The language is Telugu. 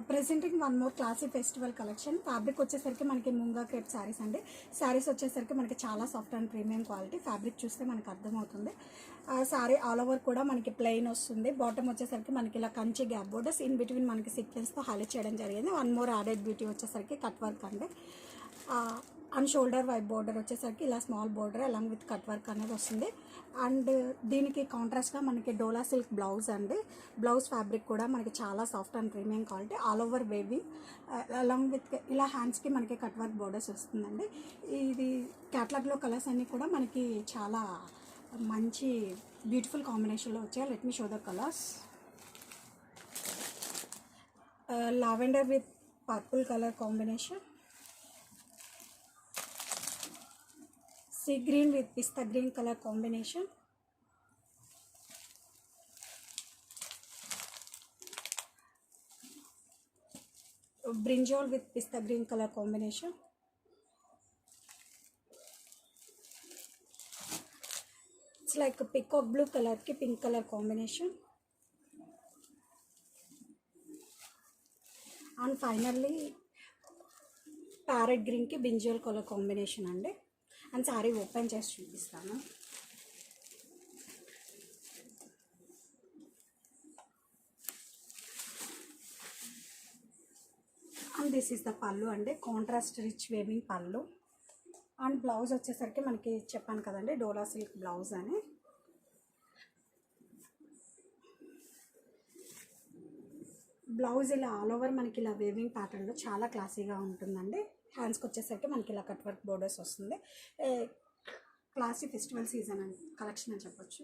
Presenting one more classy festival collection. Fabric వచ్చేసరికి మనకి ముంగా క్రేప్ శారీస్ అండి. శారీస్ వచ్చేసరికి మనకి చాలా soft and premium quality. Fabric చూస్తే మనకు అర్థమవుతుంది. శారీ ఆల్ ఓవర్ కూడా మనకి ప్లెయిన్ వస్తుంది. బాటమ్ వచ్చేసరికి మనకి ఇలా Kanchi gap borders in between మనకి సీక్వెన్స్తో హైలైట్ చేయడం జరిగింది. వన్ మోర్ యాడెడ్ బ్యూటీ వచ్చేసరికి కట్ వర్క్ అండి. అండ్ షోల్డర్ వైప్ బోర్డర్ వచ్చేసరికి ఇలా small border along with cut work అనేది వస్తుంది. అండ్ దీనికి కాంట్రాస్ట్గా మనకి డోలా సిల్క్ బ్లౌజ్ అండి. బ్లౌజ్ ఫ్యాబ్రిక్ కూడా మనకి చాలా soft and premium quality. All over weaving along with ఇలా హ్యాండ్స్కి మనకి కట్ వర్క్ బోర్డర్స్ వస్తుందండి. ఇది క్యాటలాగ్లో కలర్స్ అన్నీ కూడా మనకి చాలా మంచి బ్యూటిఫుల్ కాంబినేషన్లో వచ్చాయి. Let me show the colours. Lavender with purple colour combination, sea green with pista green color combination, brinjal with pista green color combination, it's like a peacock blue color ki pink color combination, and finally parrot green ki brinjal color combination andi. And sari open చేసి చూపిస్తాను. అండ్ దిస్ ఈస్ ద పళ్ళు అండి. కాంట్రాస్ట్ రిచ్ వేవింగ్ పళ్ళు. అండ్ బ్లౌజ్ వచ్చేసరికి మనకి చెప్పాను కదండి డోలా సిల్క్ బ్లౌజ్ అని. బ్లౌజ్ ఇలా ఆల్ ఓవర్ మనకి ఇలా వేవింగ్ ప్యాటర్న్లో చాలా క్లాసీగా ఉంటుందండి. హ్యాండ్స్కి వచ్చేసరికి మనకి ఇలా కట్ వర్క్ బోర్డర్స్ వస్తుంది. క్లాసీ ఫెస్టివల్ సీజన్ అని కలెక్షన్ అని చెప్పొచ్చు.